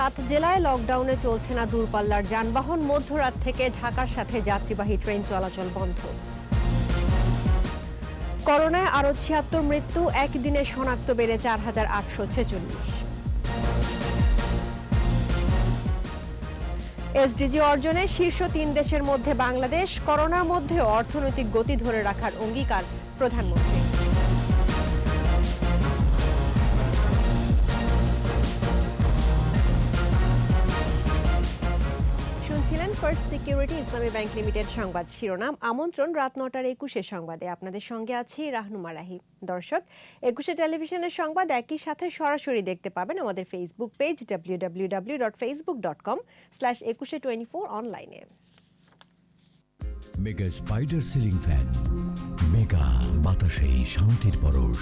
7 জেলায় লকডাউনে চলছে না দূরপাল্লার যানবাহন। মধ্যরাত থেকে ঢাকার সাথে যাত্রীবাহী ট্রেন চলাচল বন্ধ। করোনায় আরও ৭৬ মৃত্যু, একদিনে শনাক্ত বেড়ে ৪,৮৪৬। এসডিজি অর্জনে শীর্ষ 3 দেশের মধ্যে বাংলাদেশ। করোনার মধ্যে অর্থনৈতিক গতি ধরে রাখার অঙ্গীকার প্রধানমন্ত্রী। শুনছিলেন ফার্স্ট সিকিউরিটি ইসলামী ব্যাংক লিমিটেড সংবাদ শিরোনাম। আমন্ত্রণ রাত 9টার 21 সংবাদে। আপনাদের সঙ্গে আছি রাহনুমা রাহি। দর্শক, 21 টেলিভিশনের সংবাদ একই সাথে সরাসরি দেখতে পাবেন আমাদের ফেসবুক পেজ www.facebook.com/2124 অনলাইনে। Mega spider ceiling fan, mega বাতাসে শান্তির পরশ।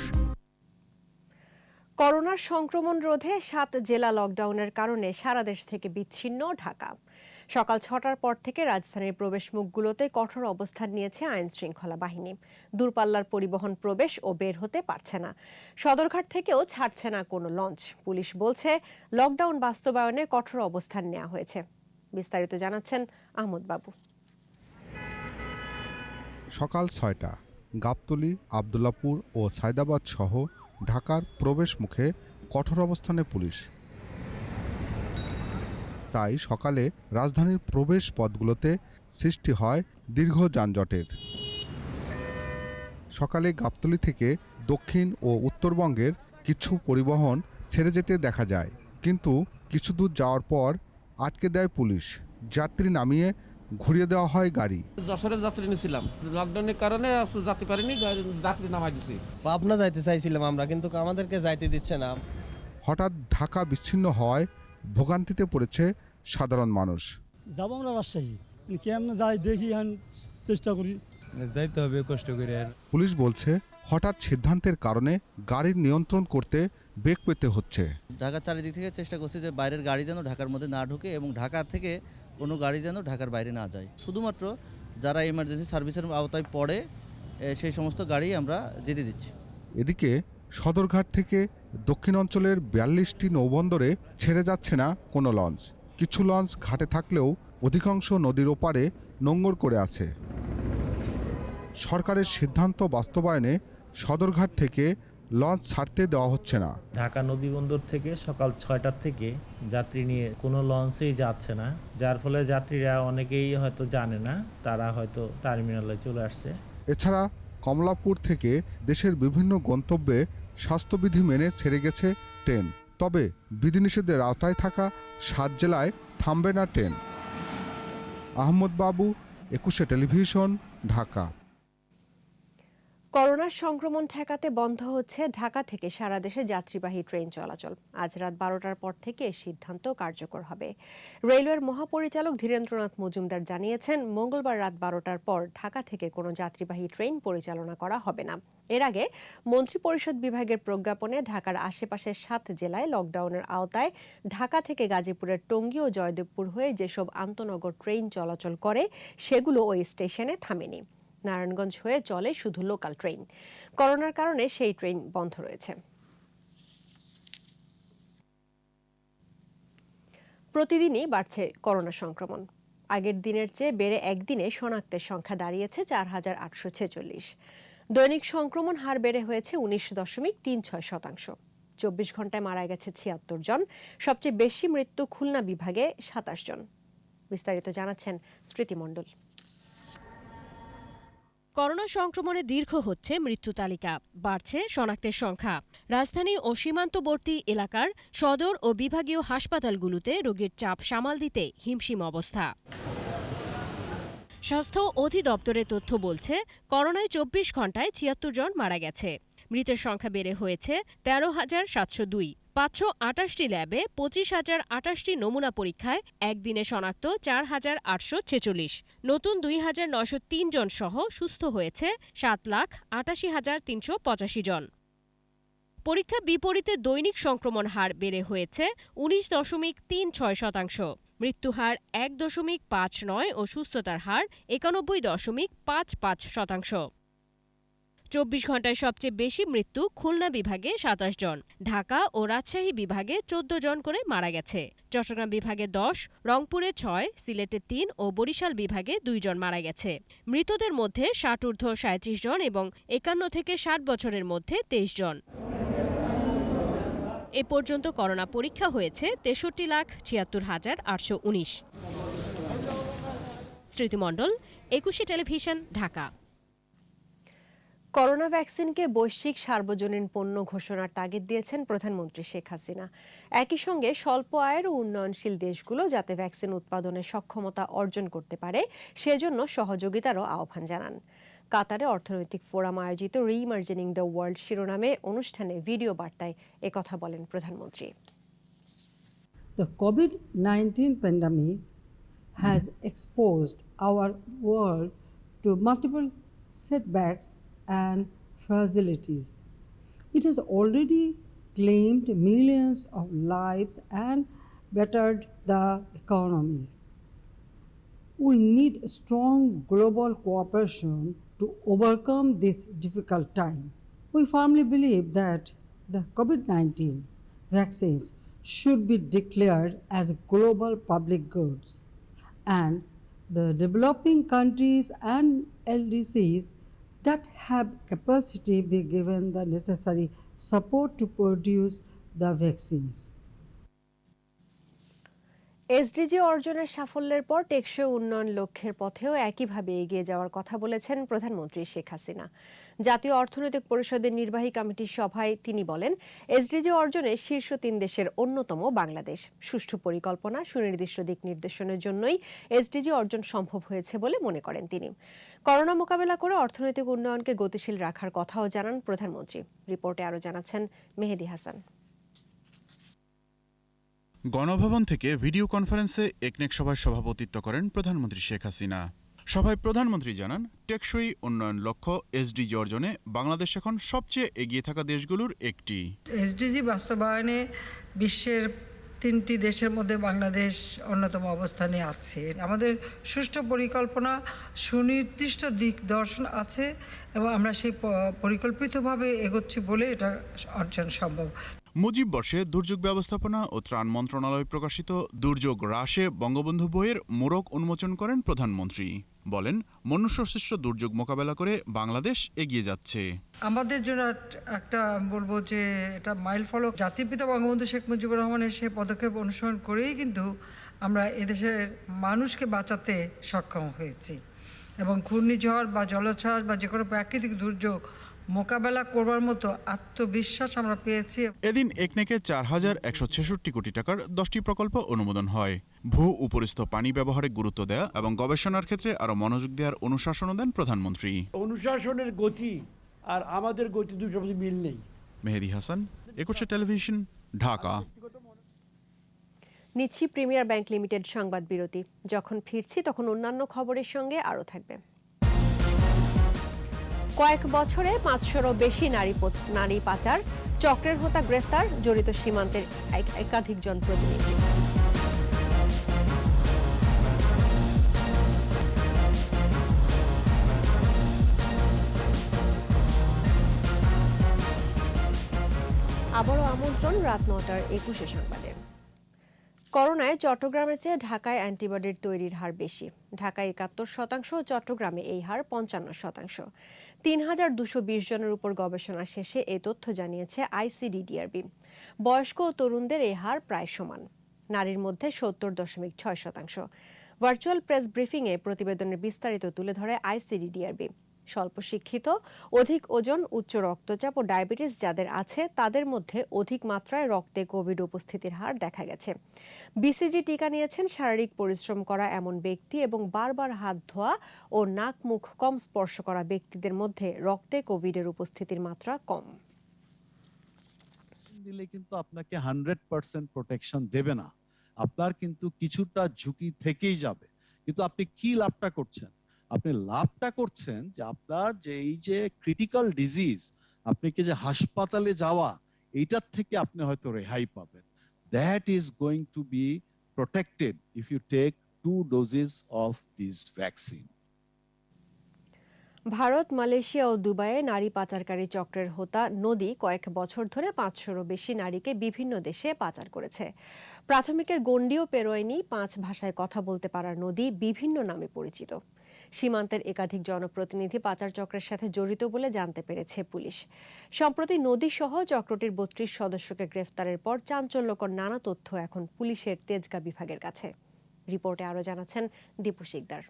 করোনার সংক্রমণ রোধে 7 জেলা লকডাউনের কারণে সারা দেশ থেকে বিচ্ছিন্ন ঢাকা। সকাল 6টার পর থেকে রাজধানীর প্রবেশ মুখগুলোতে কঠোর অবস্থান নিয়েছে আইন শৃঙ্খলা বাহিনী। দূরপাল্লার পরিবহন প্রবেশ ও বের হতে পারছে না। সদরঘাট থেকেও ছাড়ছে না কোনো লঞ্চ। পুলিশ বলছে লকডাউন বাস্তবায়নে কঠোর অবস্থান নেওয়া হয়েছে। বিস্তারিত জানাচ্ছেন আহমদ বাবু। সকাল 6টা, গাবতলী, আবদুল্লাপুর ও সায়দাবাদ সহ ঢাকার প্রবেশ মুখে কঠোর অবস্থানে পুলিশ। তাই সকালে রাজধানীর প্রবেশ পথগুলোতে সৃষ্টি হয় দীর্ঘ যানজটের। সকালে গাবতলী থেকে দক্ষিণ ও উত্তরবঙ্গের কিছু পরিবহন ছেড়ে যেতে দেখা যায়, কিন্তু কিছু দূর যাওয়ার পর আটকে দেয় পুলিশ। যাত্রী নামিয়ে ঘুরিয়ে দেওয়া হয় গাড়ি। যশোরের যাত্রী নিয়েছিলাম, লকডাউনের কারণে যাত্রী পারিনি, যাত্রী নামাই দিছি। পাবনা যাইতে চাইছিলাম আমরা, কিন্তু আমাদেরকে যাইতে দিচ্ছে না। হঠাৎ ঢাকা বিচ্ছিন্ন হওয়ায় ভোগান্তিতে পড়েছে সাধারণ মানুষ। যাব আমরা রাজশাহী, কেমনে যাই দেখি, চেষ্টা করি যাইতে হবে কষ্ট করে। পুলিশ বলছে হঠাৎ সিদ্ধান্তের কারণে গাড়ির নিয়ন্ত্রণ করতে বেগ পেতে হচ্ছে। ঢাকার চারিদিক থেকে চেষ্টা করছি যে বাইরের গাড়ি যেন ঢাকার মধ্যে না ঢুকে এবং ঢাকা থেকে কোনো গাড়ি যেন ঢাকার বাইরে না যায়। শুধুমাত্র যারা ইমার্জেন্সি সার্ভিসের আওতায় পড়ে সেই সমস্ত গাড়ি আমরা যেতে দিচ্ছি। এদিকে সদরঘাট থেকে দক্ষিণ অঞ্চলের 42টি নৌবন্দরে ছেড়ে যাচ্ছে না কোনো লঞ্চ। কিছু লঞ্চ ঘাটে থাকলেও অধিকাংশ নদীর ওপারে নোঙর করে আছে। সরকারের সিদ্ধান্ত বাস্তবায়নে সদরঘাট থেকে লঞ্চ ছাড়তে দেওয়া হচ্ছে না। ঢাকা নদীবন্দর থেকে সকাল 6টার থেকে যাত্রী নিয়ে কোনো লঞ্চেই যাচ্ছে না, যার ফলে যাত্রীরা অনেকেই হয়তো জানে না, তারা হয়তো টার্মিনালে চলে আসছে। এছাড়া কমলাপুর থেকে দেশের বিভিন্ন গন্তব্যে স্বাস্থ্যবিধি মেনে ছেড়ে গেছে ট্রেন। তবে বিধিনিষেধের আওতায় থাকা 7 জেলায় থামবে না ট্রেন। আহমদ বাবু, 21 টেলিভিশন, ঢাকা। করোনার সংক্রমণ ঠেকাতে বন্ধ হচ্ছে ঢাকা থেকে সারা দেশে যাত্রীবাহী ট্রেন চলাচল। আজ রাত 12টার পর থেকে এই সিদ্ধান্ত কার্যকর হবে। রেলওয়ের মহাপরিচালক ধীরেন্দ্রনাথ মজুমদার জানিয়েছেন, মঙ্গলবার রাত 12টার পর ঢাকা থেকে কোনো যাত্রীবাহী ট্রেন পরিচালনা করা হবে না। এর আগে মন্ত্রিপরিষদ বিভাগের প্রজ্ঞাপনে ঢাকার আশেপাশের 7 জেলায় লকডাউনের আওতায় ঢাকা থেকে গাজীপুরের টঙ্গী ও জয়দেবপুর হয়ে যেসব আন্তনগর ট্রেন চলাচল করে সেগুলো ওই স্টেশনে থামেনি। নারায়ণগঞ্জ হয়ে চলে শুধু লোকাল ট্রেন। করোনার কারণে সেই ট্রেন বন্ধ রয়েছে। প্রতিদিনই বাড়ছে করোনা সংক্রমণ। আগের দিনের চেয়ে বেড়ে একদিনে শনাক্তের সংখ্যা দাঁড়িয়েছে 4,846। দৈনিক সংক্রমণ হার বেড়ে হয়েছে 19.36%। 24 ঘন্টায় মারা গেছে 76 জন। সবচেয়ে বেশি মৃত্যু খুলনা বিভাগে 27 জন। বিস্তারিত জানাচ্ছেন স্মৃতি মণ্ডল। করোনা সংক্রমণে দীর্ঘ হচ্ছে মৃত্যু তালিকা, বাড়ছে শনাক্তের সংখ্যা। রাজধানী ও সীমান্তবর্তী এলাকার সদর ও বিভাগীয় হাসপাতালগুলোতে রোগীর চাপ সামাল দিতে হিমশিম অবস্থা। স্বাস্থ্য অধিদপ্তরের তথ্য বলছে, করোনায় 24 ঘন্টায় 76 জন মারা গেছে। মৃতের সংখ্যা বেড়ে হয়েছে 13,702। 528টি ল্যাবে 25,028টি নমুনা পরীক্ষায় একদিনে শনাক্ত 4,846। নতুন 2,903 জন সহ সুস্থ হয়েছে 7,88,385 জন। পরীক্ষা বিপরীতে দৈনিক সংক্রমণ হার বেড়ে হয়েছে 19.36%। মৃত্যুহার 1.59 ও সুস্থতার হার 91.55%। 24 ঘন্টায় সবচেয়ে বেশি মৃত্যু খুলনা বিভাগে 27 জন, ঢাকা ও রাজশাহী বিভাগে 14 জন করে মারা গেছে। চট্টগ্রাম বিভাগে 10, রংপুরে 6, সিলেটে 3 ও বরিশাল বিভাগে 2 জন মারা গেছে। মৃতদের মধ্যে 60 ঊর্ধ্ব 37 জন এবং 51 থেকে 60 বছরের মধ্যে 23 জন। এ পর্যন্ত করোনা পরীক্ষা হয়েছে 63,76,819। স্মৃতিমণ্ডল, একুশে টেলিভিশন, ঢাকা। করোনা ভ্যাকসিনকে বৈশ্বিক সার্বজনীন পণ্য ঘোষণার তাগিদ দিয়েছেন প্রধানমন্ত্রী শেখ হাসিনা। একই সঙ্গে স্বল্প আয়ের ও উন্নয়নশীল দেশগুলো যাতে ভ্যাকসিন উৎপাদনের সক্ষমতা অর্জন করতে পারে সেজন্য সহযোগিতারও আহ্বান জানান। কাতারে অর্থনৈতিক ফোরাম আয়োজিত রিইমার্জিনিং দ্য ওয়ার্ল্ড শিরোনামে অনুষ্ঠানে ভিডিও বার্তায় একথা বলেন প্রধানমন্ত্রী। The COVID-19 pandemic has exposed our world to multiple setbacks and fragilities. It has already claimed millions of lives and battered the economies. We need strong global cooperation to overcome this difficult time. We firmly believe that the COVID-19 vaccines should be declared as global public goods, and the developing countries and LDCs that have capacity be given the necessary support to produce the vaccines. SDG অর্জনের সাফল্যের পর টেকসই উন্নয়ন লক্ষ্যের পথেও একইভাবে এগিয়ে যাওয়ার কথা বলেছেন প্রধানমন্ত্রী শেখ হাসিনা। জাতীয় অর্থনৈতিক পরিষদের নির্বাহী কমিটির সভায় তিনি বলেন, এসডিজি অর্জনে শীর্ষ 3 দেশের অন্যতম বাংলাদেশ। সুষ্ঠু পরিকল্পনা, সুনির্দিষ্ট দিক নির্দেশনের জন্যই এসডিজি অর্জন সম্ভব হয়েছে বলে মনে করেন তিনি। করোনা মোকাবেলা করে অর্থনৈতিক উন্নয়নকে গতিশীল রাখার কথাও জানান প্রধানমন্ত্রী। রিপোর্টে আরও জানাচ্ছেন মেহেদী হাসান। গণভবন থেকে ভিডিও কনফারেন্সে একনেক সভায় সভাপতিত্ব করেন প্রধানমন্ত্রী শেখ হাসিনা। সভায় প্রধানমন্ত্রী জানান, টেকসই উন্নয়ন লক্ষ্য এসডিজি অর্জনে বাংলাদেশ এখন সবচেয়ে এগিয়ে থাকা দেশগুলোর একটি। এসডিজি বাস্তবায়নে বিশ্বের 3টি দেশের মধ্যে বাংলাদেশ অন্যতম অবস্থানে আছে। আমাদের সুষ্ঠু পরিকল্পনা, সুনির্দিষ্ট দিক দর্শন আছে এবং আমরা সেই পরিকল্পিতভাবে এগোচ্ছি বলে এটা অর্জন সম্ভব। মুজিব বর্ষে দুর্যোগ ব্যবস্থাপনা ও ত্রাণ মন্ত্রণালয় প্রকাশিত দুর্যোগ হ্রাসে বঙ্গবন্ধু বইয়ের মোড়ক উন্মোচন করেন প্রধানমন্ত্রী। বলেন, মনুষ্যসৃষ্ট দুর্যোগ মোকাবেলা করে বাংলাদেশ এগিয়ে যাচ্ছে। আমাদের জন্য একটা বলবো যে এটা মাইল ফলক। জাতির পিতা বঙ্গবন্ধু শেখ মুজিবুর রহমানের সেই পদক্ষেপ অনুসরণ করেই কিন্তু আমরা এদেশের মানুষকে বাঁচাতে সক্ষম হয়েছি এবং ঘূর্ণিঝড় বা জলোচ্ছ্বাস বা যে কোনো প্রাকৃতিক দুর্যোগ মোকাবেলা করবার মতো আত্মবিশ্বাস আমরা পেয়েছি। এদিন একনেকে 4,166 কোটি টাকার 10টি প্রকল্প অনুমোদন হয়। ভূ উপরিস্থ পানি ব্যবহারে গুরুত্ব দেয়া এবং গবেষণার ক্ষেত্রে আরো মনোযোগ দেওয়ার অনুশাসনও দেন প্রধানমন্ত্রী। অনুশাসনের গতি আর আমাদের গতি দুটোর মধ্যে মিল নেই। মেহেদী হাসান, একুশে টেলিভিশন, ঢাকা। নিচ্ছি প্রিমিয়ার ব্যাংক লিমিটেড সংবাদ বিরতি। যখন ফিরছি তখন অন্যান্য খবরের সঙ্গে আরও থাকবে। কয়েক বছরে 500রও বেশি নারী পাচার, চক্রের হোতা গ্রেফতার, জড়িত সীমান্তের একাধিক জনপ্রতিনিধি। আবারও আমন্ত্রণ রাত 9টার 21 সংবাদে। করোনায় চট্টগ্রামের চেয়ে ঢাকায় অ্যান্টিবডির তৈরির হার বেশি। ঢাকায় 71%, চট্টগ্রামে এই হার 55%। 3,220 জনের উপর গবেষণা শেষে এ তথ্য জানিয়েছে আইসিডিডিআরবি। বয়স্ক ও তরুণদের এই হার প্রায় সমান। নারীর মধ্যে 70.6%। ভার্চুয়াল প্রেস ব্রিফিংয়ে প্রতিবেদনের বিস্তারিত তুলে ধরে আইসিডিডিআরবি। স্বল্প শিক্ষিত, অধিক ওজন, উচ্চ রক্তচাপ ও ডায়াবেটিস যাদের আছে তাদের মধ্যে অধিক মাত্রায় রক্তে কোভিড উপস্থিতির হার দেখা গেছে। বিসিজি টিকা নিয়েছেন শারীরিক পরিশ্রম করা এমন ব্যক্তি এবং বারবার হাত ধোয়া ও নাক মুখ কম স্পর্শ করা ব্যক্তিদের মধ্যে রক্তে কোভিডের উপস্থিতির মাত্রা কম। দিলে কিন্তু আপনাকে 100% প্রোটেকশন দেবে না, আপনার কিন্তু কিছুটা ঝুঁকি থেকেই যাবে। কিন্তু আপনি কি লাভটা করছেন? আপনি লাভটা করছেন যে আপনার যে এই যে ক্রিটিক্যাল ডিজিজ, আপনি কি যে হাসপাতালে যাওয়া, এইটার থেকে আপনি হয়তো রেহাই পাবেন। That is going to be protected if you take 2 doses of this vaccine. Bharat, Malaysia ও দুবাইয়ে নারী পাচারকারী চক্রের হোতা নদী কয়েক বছর ধরে 500-রও বেশি নারীকে বিভিন্ন দেশে পাচার করেছে। প্রাথমিকের গণ্ডিও পেরোয়নি 5 ভাষায় কথা বলতে পারার নদী বিভিন্ন নামে পরিচিত। সীমান্তের একাধিক জনপ্রতিনিধি পাচার চক্রের সাথে জড়িত বলে জানতে পেরেছে পুলিশ। সম্প্রতি নদী সহ চক্রটির 32 সদস্যকে গ্রেফতারের পর চাঞ্চল্যকর নানা তথ্য এখন পুলিশের তেজগাঁ বিভাগের কাছে। রিপোর্টে আরও জানাচ্ছেন দীপু শিকদার।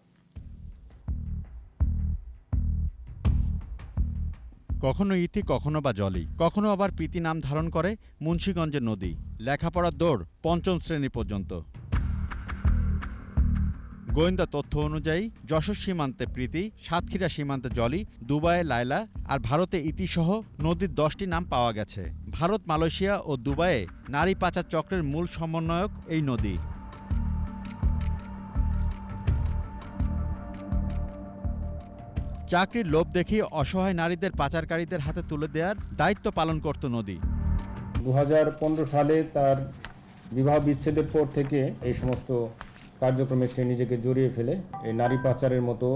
কখনো ইতি, কখনো বা জলি, কখনো আবার প্রীতি নাম ধারণ করে মুন্সিগঞ্জের নদী। লেখাপড়ার দৌড় 5ম শ্রেণী পর্যন্ত। গোয়েন্দা তথ্য অনুযায়ী যশোর সীমান্তে প্রীতি, সাতক্ষীরা সীমান্তে জলি, দুবাইয়ে লায়লা আর ভারতে ইতিসহ নদীর 10টি নাম পাওয়া গেছে। ভারত, মালয়েশিয়া ও দুবাইয়ে নারী পাচার চক্রের মূল সমন্বয়ক এই নদী। চাকরির লোভ দেখিয়ে অসহায় নারীদের পাচারকারীদের হাতে তুলে দেওয়ার দায়িত্ব পালন করত নদী। 2015 সালে তার বিবাহ বিচ্ছেদের পর থেকে এই সমস্ত কার্যক্রমে সে নিজেকে জড়িয়ে ফেলে এই নারী পাচারের মতো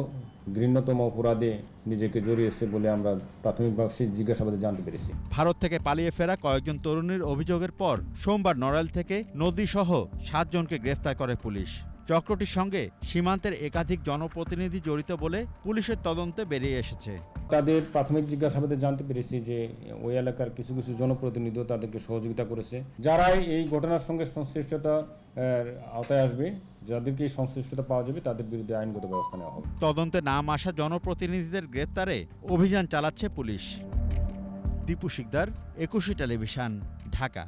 ঘৃণ্যতম অপরাধে নিজেকে জড়িয়েছে বলে আমরা প্রাথমিকভাবে জিজ্ঞাসাবাদে জানতে পেরেছি। ভারত থেকে পালিয়ে ফেরা কয়েকজন তরুণীর অভিযোগের পর সোমবার নড়াইল থেকে নদীসহ 7 জনকে গ্রেফতার করে পুলিশ। চক্রটির সঙ্গে সীমান্তের একাধিক জনপ্রতিনিধি জড়িত বলে পুলিশের তদন্তে বেরিয়ে এসেছে। তাদের প্রাথমিক জিজ্ঞাসাবাদে জানতে পেরেছি যে ওই এলাকার কিছু কিছু জনপ্রতিনিধিও তাদেরকে সহযোগিতা করেছে। যারাই এই ঘটনার সঙ্গে সংশ্লিষ্টতা আওতায় আসবে, যাদেরকে এই সংশ্লিষ্টতা পাওয়া যাবে তাদের বিরুদ্ধে আইনগত ব্যবস্থা নেওয়া হবে। তদন্তে নাম আসা জনপ্রতিনিধিদের গ্রেফতারে অভিযান চালাচ্ছে পুলিশ। দীপু শিকদার, 21 টেলিভিশন, ঢাকা।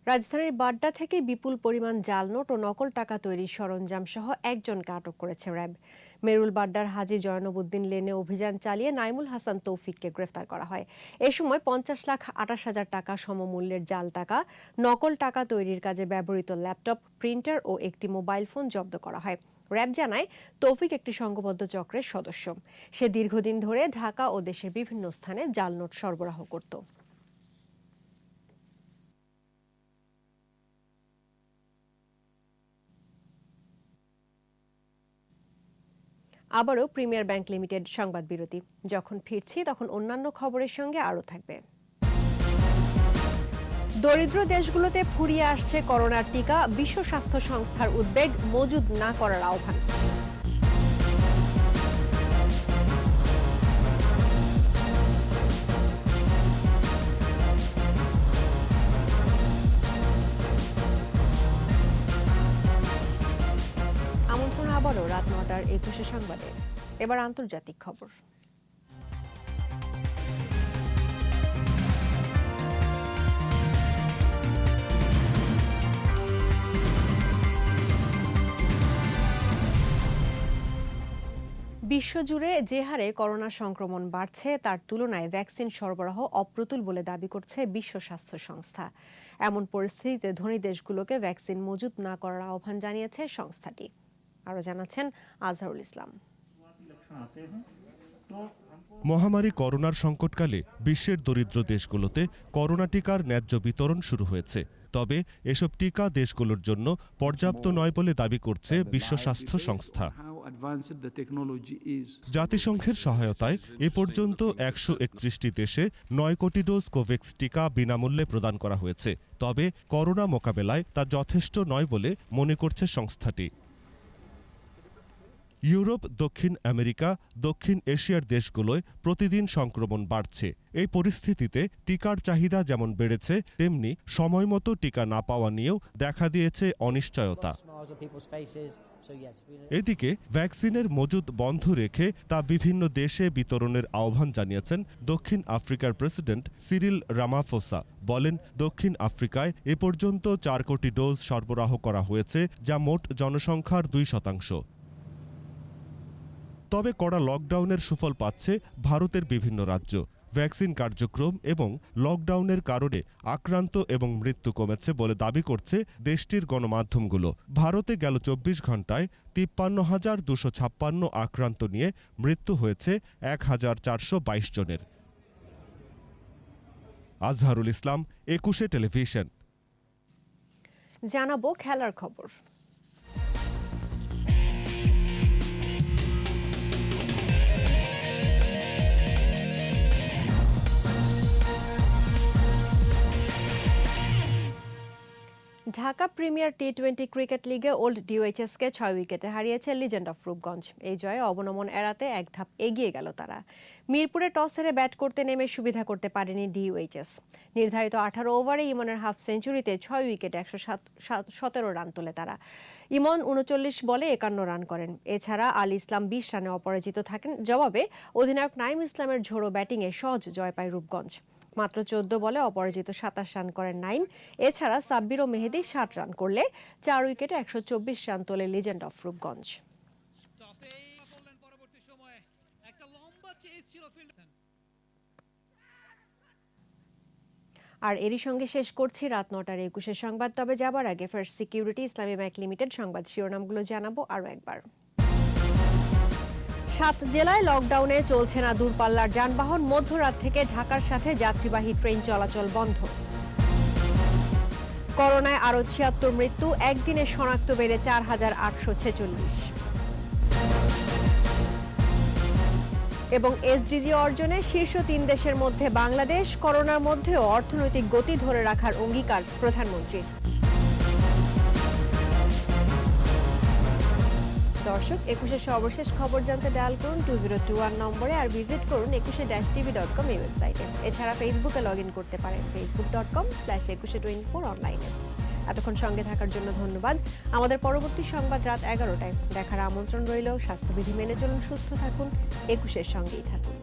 রাজধানীর বাড্ডা থেকে বিপুল পরিমাণ জাল নোট ও নকল টাকা তৈরির সরঞ্জাম সহ একজনকে আটক করেছে র্যাব। মেরুল বাড্ডার হাজী জয়নবউদ্দিন লেনে অভিযান চালিয়ে নাইমুল হাসান তৌফিককে গ্রেফতার করা হয়। এ সময় 50,28,000 টাকা সমমূল্যের জাল টাকা, নকল টাকা তৈরির কাজে ব্যবহৃত ল্যাপটপ, প্রিন্টার ও একটি মোবাইল ফোন জব্দ করা হয়। র্যাব জানায়, তৌফিক একটি সংঘবদ্ধ চক্রের সদস্য। সে দীর্ঘদিন ধরে ঢাকা ও দেশের বিভিন্ন স্থানে জাল নোট সরবরাহ করত। আবারও প্রিমিয়ার ব্যাংক লিমিটেড সংবাদ বিরতি। যখন ফিরছি তখন অন্যান্য খবরের সঙ্গে আরও থাকবে। দরিদ্র দেশগুলোতে ফুরিয়ে আসছে করোনার টিকা, বিশ্ব স্বাস্থ্য সংস্থার উদ্বেগ, মজুদ না করার আহ্বান। আবারও রাত 9টার 21 সংবাদে। এবার আন্তর্জাতিক খবর। বিশ্বজুড়ে যে হারে করোনা সংক্রমণ বাড়ছে তার তুলনায় ভ্যাকসিন সরবরাহ অপ্রতুল বলে দাবি করছে বিশ্ব স্বাস্থ্য সংস্থা। এমন পরিস্থিতিতে ধনী দেশগুলোকে ভ্যাকসিন মজুত না করার আহ্বান জানিয়েছে সংস্থাটি। আরও জানাচ্ছেন আজহারুল ইসলাম। মহামারী করোনার সংকটকালে বিশ্বের দরিদ্র দেশগুলোতে করোনা টিকার ন্যায্য বিতরণ শুরু হয়েছে। তবে এসব টিকা দেশগুলোর জন্য পর্যাপ্ত নয় বলে দাবি করছে বিশ্ব স্বাস্থ্য সংস্থা। জাতিসংঘের সহায়তায় এ পর্যন্ত 131টি দেশে 9 কোটি ডোজ কোভ্যাক্স টিকা বিনামূল্যে প্রদান করা হয়েছে। তবে করোনা মোকাবেলায় তা যথেষ্ট নয় বলে মনে করছে সংস্থাটি। ইউরোপ, দক্ষিণ আমেরিকা, দক্ষিণ এশিয়ার দেশগুলোয় প্রতিদিন সংক্রমণ বাড়ছে। এই পরিস্থিতিতে টিকার চাহিদা যেমন বেড়েছে, তেমনি সময়মতো টিকা না পাওয়া নিয়েও দেখা দিয়েছে অনিশ্চয়তা। এদিকে ভ্যাকসিনের মজুদ বন্ধ রেখে তা বিভিন্ন দেশে বিতরণের আহ্বান জানিয়েছেন দক্ষিণ আফ্রিকার প্রেসিডেন্ট সিরিল রামাফোসা। বলেন, দক্ষিণ আফ্রিকায় এ পর্যন্ত 4 কোটি ডোজ সরবরাহ করা হয়েছে, যা মোট জনসংখ্যার 2%। তবে কড়া লকডাউনের সুফল পাচ্ছে ভারতের বিভিন্ন রাজ্য। ভ্যাকসিন কার্যক্রম এবং লকডাউনের কারণে আক্রান্ত এবং মৃত্যু কমেছে বলে দাবি করছে দেশটির গণমাধ্যমগুলো। ভারতে গেল 24 ঘন্টায় 53,256 আক্রান্ত নিয়ে মৃত্যু হয়েছে 1,422 জনের। আজহারুল ইসলাম, 21 টেলিভিশন। জানাবো খেলার খবর। ঢাকা প্রিমিয়ার টি-20 ক্রিকেট লিগে ওল্ড ডিওএইচএসকে 6 উইকেটে হারিয়েছে লিজেন্ড অফ রূপগঞ্জ। এই জয়ে অবনমন এড়াতে এক ধাপ এগিয়ে গেল তারা। মিরপুরে টস হেরে ব্যাট করতে নেমে সুবিধা করতে পারেনি ডিওএইচএস। নির্ধারিত 18 ওভারে ইমনের হাফ সেঞ্চুরিতে 6 উইকেটে 117 রান তোলে তারা। ইমন 39 বলে 51 রান করেন। এছাড়া আলী ইসলাম 20 রানে অপরাজিত থাকেন। জবাবে অধিনায়ক নাইম ইসলামের ঝোড়ো ব্যাটিংয়ে সহজ জয় পায় রূপগঞ্জ। মাত্র 14 বলে অপরাজিত 27 রান করেন নাইম। এছাড়া সাব্বির ও মেহেদী 60 রান করলে 4 উইকেটে 124 রান তোলে লিজেন্ড অফ রূপগঞ্জ। আর এরই সঙ্গে শেষ করছি রাত 9টার 21 সংবাদ। তবে যাবার আগে ফার্স্ট সিকিউরিটি ইসলামী ব্যাংক লিমিটেড সংবাদ শিরোনামগুলো জানাবো আরও একবার। 7 জেলায় লকডাউনে চলছে না দূরপাল্লার যানবাহন। মধ্যরাত থেকে ঢাকার সাথে যাত্রীবাহী ট্রেন চলাচল বন্ধ। করোনায় আরও 76 মৃত্যু, একদিনে শনাক্ত বেড়ে 4846। এবং এসডিজি অর্জনে শীর্ষ 3 দেশের মধ্যে বাংলাদেশ। করোনার মধ্যেও অর্থনৈতিক গতি ধরে রাখার অঙ্গীকার প্রধানমন্ত্রীর। দর্শক, 21-এর সর্বশেষ খবর জানতে ডায়াল করুন 2021 নম্বরে আর ভিজিট করুন 21-tv.com এই ওয়েবসাইটে। এছাড়া ফেসবুকে লগ ইন করতে পারেন facebook.com/2124 অনলাইনে। এতক্ষণ সঙ্গে থাকার জন্য ধন্যবাদ। আমাদের পরবর্তী সংবাদ রাত 11টায় দেখার আমন্ত্রণ রইল। স্বাস্থ্যবিধি মেনে চলুন, সুস্থ থাকুন, 21-এর সঙ্গেই থাকুন।